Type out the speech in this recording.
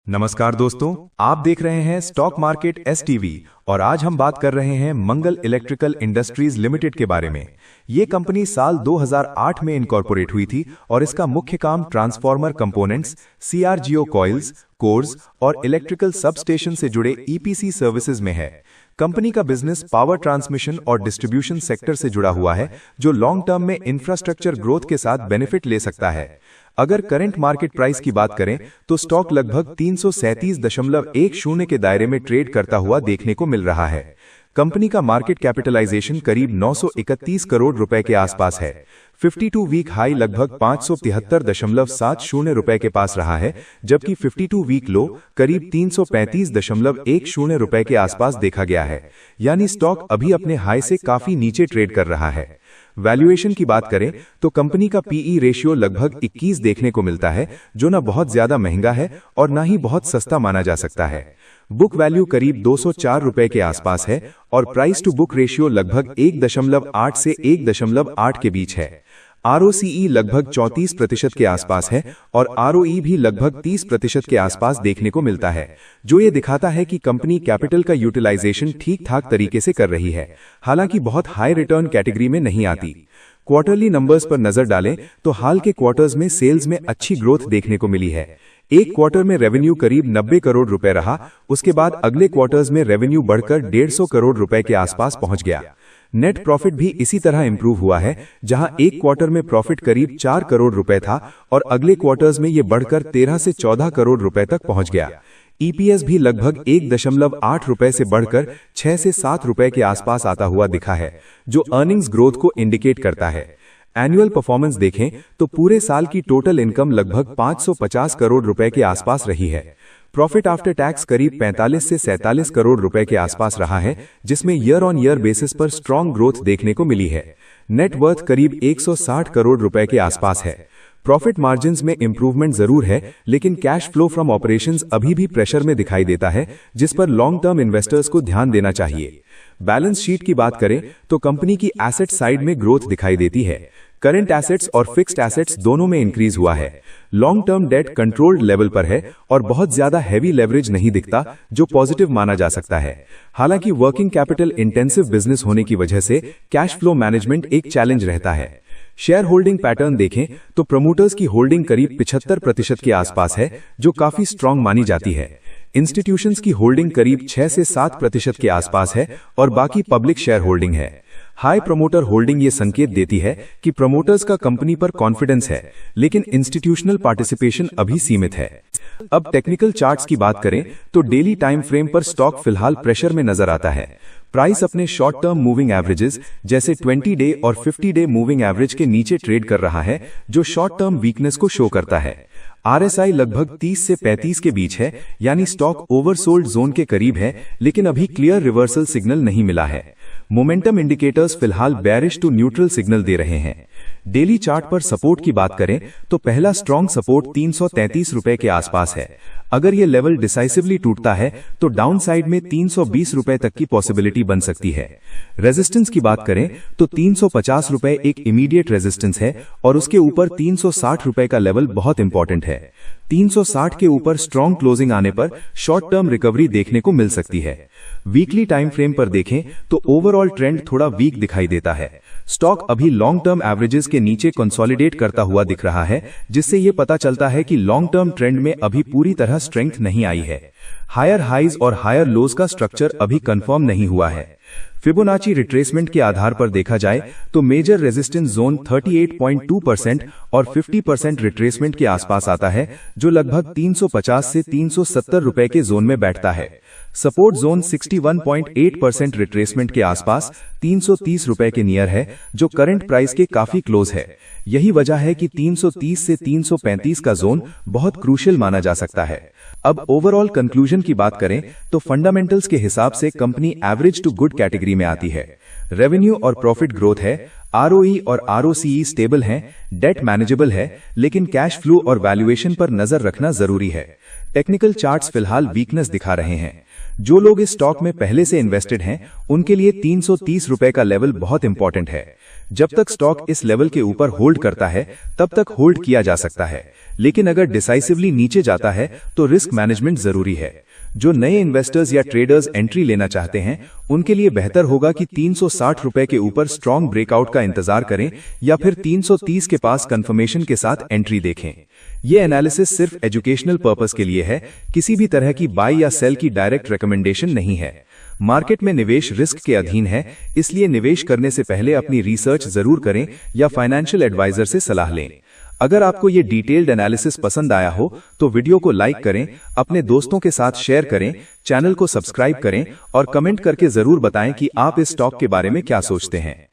नमस्कार दोस्तों, आप देख रहे हैं स्टॉक मार्केट एसटीवी और आज हम बात कर रहे हैं मंगल इलेक्ट्रिकल इंडस्ट्रीज लिमिटेड के बारे में। ये कंपनी साल 2008 में इनकॉर्पोरेट हुई थी और इसका मुख्य काम transformer components, CRGO coils, course और इलेक्ट्रिकल सबस्टेशन से जुड़े ईपीसी सर्विसेज में है। कंपनी का बिजनेस पावर ट्रांसमिशन और डिस्ट्रीब्यूशन सेक्टर से जुड़ा हुआ है, जो लॉन्ग टर्म में इंफ्रास्ट्रक्चर ग्रोथ के साथ बेनिफिट ले सकता है। अगर करंट मार्केट प्राइस की बात करें तो स्टॉक लगभग 337.10 के दायरे में ट्रेड करता हुआ देखने को मिल रहा है। कंपनी का मार्केट कैपिटलाइजेशन करीब 931 करोड़ रुपए के आसपास है। 52 वीक हाई लगभग 573.70 रुपए के पास रहा है, जबकि 52 वीक लो करीब 335.10 रुपए के आसपास देखा गया है। यानी स्टॉक अभी अपने हाई से काफी नीचे ट्रेड कर रहा है। वैल्यूएशन की बात करें तो कंपनी का पीई रेशियो लगभग 21 देखने को मिलता है, जो ना बहुत ज्यादा महंगा है और ना ही बहुत सस्ता माना जा सकता है। बुक वैल्यू करीब 204 रुपए के आसपास है और प्राइस टू बुक रेशियो लगभग 1.8 से 1.8 के बीच है। आरओसीई लगभग 34% के आसपास है और आरओई भी लगभग 30% के आसपास देखने को मिलता है, जो ये दिखाता है कि कंपनी कैपिटल का यूटिलाइजेशन ठीक ठाक तरीके से कर रही है, हालांकि बहुत हाई रिटर्न कैटेगरी में नहीं आती। क्वार्टरली नंबर्स पर नजर डालें तो हाल के क्वार्टर्स में सेल्स में अच्छी ग्रोथ देखने को मिली है। एक क्वार्टर में रेवेन्यू करीब 90 करोड़ रुपए रहा, उसके बाद अगले क्वार्टर्स में रेवेन्यू बढ़कर 150 करोड़ रुपए के आसपास पहुंच गया। नेट प्रॉफिट भी इसी तरह इंप्रूव हुआ है, जहां एक क्वार्टर में प्रॉफिट करीब 4 करोड़ रुपए था और अगले क्वार्टर्स में ये बढ़कर 13 से 14 करोड़ रुपए तक पहुंच गया। ईपीएस भी लगभग 1.8 रुपए से बढ़कर 6 से 7 रुपए के आसपास आता हुआ दिखा है, जो अर्निंग्स ग्रोथ को इंडिकेट करता है। एनुअल परफॉर्मेंस देखें तो पूरे साल की टोटल इनकम लगभग 550 करोड़ रुपए के आसपास रही है। प्रॉफिट आफ्टर टैक्स करीब 45 से 47 करोड़ रुपए के आसपास रहा है, जिसमें ईयर ऑन ईयर बेसिस पर स्ट्रॉन्ग ग्रोथ देखने को मिली है। नेट वर्थ करीब 160 करोड़ रुपए के आसपास है। प्रॉफिट मार्जिन्स में इंप्रूवमेंट जरूर है, लेकिन कैश फ्लो फ्रॉम ऑपरेशंस अभी भी प्रेशर में दिखाई देता है, जिस पर लॉन्ग टर्म इन्वेस्टर्स को ध्यान देना चाहिए। बैलेंस शीट की बात करें तो कंपनी की एसेट साइड में ग्रोथ दिखाई देती है। करंट एसेट्स और फिक्स्ड एसेट्स दोनों में इंक्रीज हुआ है। Long term debt controlled level पर है और बहुत ज्यादा हैवी लेवरेज नहीं दिखता, जो पॉजिटिव माना जा सकता है। हालांकि वर्किंग कैपिटल इंटेंसिव बिजनेस होने की वजह से कैश फ्लो मैनेजमेंट एक चैलेंज रहता है। शेयर होल्डिंग पैटर्न देखें तो प्रमोटर्स की होल्डिंग करीब 75% के आसपास है, जो काफी स्ट्रांग मानी जाती है। इंस्टीट्यूशंस की होल्डिंग करीब 6 से 7% के आसपास है और बाकी पब्लिक शेयर होल्डिंग है। हाई प्रमोटर होल्डिंग ये संकेत देती है कि प्रमोटर्स का कंपनी पर कॉन्फिडेंस है, लेकिन इंस्टीट्यूशनल पार्टिसिपेशन अभी सीमित है। अब टेक्निकल चार्ट्स की बात करें तो डेली टाइम फ्रेम पर स्टॉक फिलहाल प्रेशर में नजर आता है। प्राइस अपने शॉर्ट टर्म मूविंग एवरेजेस जैसे 20 डे और 50 डे मूविंग एवरेज के नीचे ट्रेड कर रहा है, जो शॉर्ट टर्म वीकनेस को शो करता है। आरएसआई लगभग 30 से 35 के बीच है, यानी स्टॉक ओवरसोल्ड जोन के करीब है, लेकिन अभी क्लियर रिवर्सल सिग्नल नहीं मिला है। मोमेंटम इंडिकेटर्स फिलहाल बेरिश टू न्यूट्रल सिग्नल दे रहे हैं। डेली चार्ट पर सपोर्ट की बात करें तो पहला स्ट्रॉन्ग सपोर्ट 333 रुपए के आसपास है। अगर ये लेवल डिसाइसिवली टूटता है तो डाउन साइड में 320 रुपए तक की पॉसिबिलिटी बन सकती है। रेजिस्टेंस की बात करें तो 350 रुपए एक इमीडिएट रेजिस्टेंस है और उसके ऊपर 360 रुपए का लेवल बहुत इंपॉर्टेंट है। 360 के ऊपर स्ट्रॉन्ग क्लोजिंग आने पर शॉर्ट टर्म रिकवरी देखने को मिल सकती है। वीकली टाइम फ्रेम पर देखें तो ओवरऑल ट्रेंड थोड़ा वीक दिखाई देता है। स्टॉक अभी लॉन्ग टर्म एवरेजेस के नीचे कंसोलिडेट करता हुआ दिख रहा है, जिससे यह पता चलता है कि लॉन्ग टर्म ट्रेंड में अभी पूरी तरह स्ट्रेंथ नहीं आई है। हायर हाइज और हायर लोज का स्ट्रक्चर अभी कंफर्म नहीं हुआ है। फिबोनाची रिट्रेसमेंट के आधार पर देखा जाए तो मेजर रेजिस्टेंस जोन 38.2% और 50% रिट्रेसमेंट के आसपास आता है, जो लगभग 350 से 370 रुपए के जोन में बैठता है। सपोर्ट जोन 61.8% रिट्रेसमेंट के आसपास 330 रुपए के नियर है, जो करंट प्राइस के काफी क्लोज है। यही वजह है कि 330 से 335 का जोन बहुत क्रूशियल माना जा सकता है। अब ओवरऑल कंक्लूजन की बात करें तो फंडामेंटल्स के हिसाब से company average to good category में आती है। रेवेन्यू और प्रॉफिट ग्रोथ है, आरओई और आरओसीई स्टेबल हैं, डेट मैनेजेबल है, लेकिन कैश फ्लो और वैल्यूएशन पर नजर रखना जरूरी है। टेक्निकल चार्ट्स फिलहाल वीकनेस दिखा रहे हैं। जो लोग इस स्टॉक में पहले से इन्वेस्टेड हैं, उनके लिए 330 रुपए का लेवल बहुत इंपॉर्टेंट है। जब तक स्टॉक इस लेवल के ऊपर होल्ड करता है तब तक होल्ड किया जा सकता है, लेकिन अगर डिसाइसिवली नीचे जाता है तो रिस्क मैनेजमेंट जरूरी है। जो नए इन्वेस्टर्स या ट्रेडर्स एंट्री लेना चाहते हैं उनके लिए बेहतर होगा कि 360 रुपए के ऊपर स्ट्रॉन्ग ब्रेकआउट का इंतजार करें या फिर 330 के पास कंफर्मेशन के साथ एंट्री देखें। यह एनालिसिस सिर्फ एजुकेशनल पर्पस के लिए है, किसी भी तरह की बाय या सेल की डायरेक्ट रिकमेंडेशन नहीं है। मार्केट में निवेश रिस्क के अधीन है, इसलिए निवेश करने से पहले अपनी रिसर्च जरूर करें या फाइनेंशियल एडवाइजर से सलाह लें। अगर आपको ये डिटेल्ड एनालिसिस पसंद आया हो तो वीडियो को लाइक करें, अपने दोस्तों के साथ शेयर करें, चैनल को सब्सक्राइब करें और कमेंट करके जरूर बताएं कि आप इस स्टॉक के बारे में क्या सोचते हैं।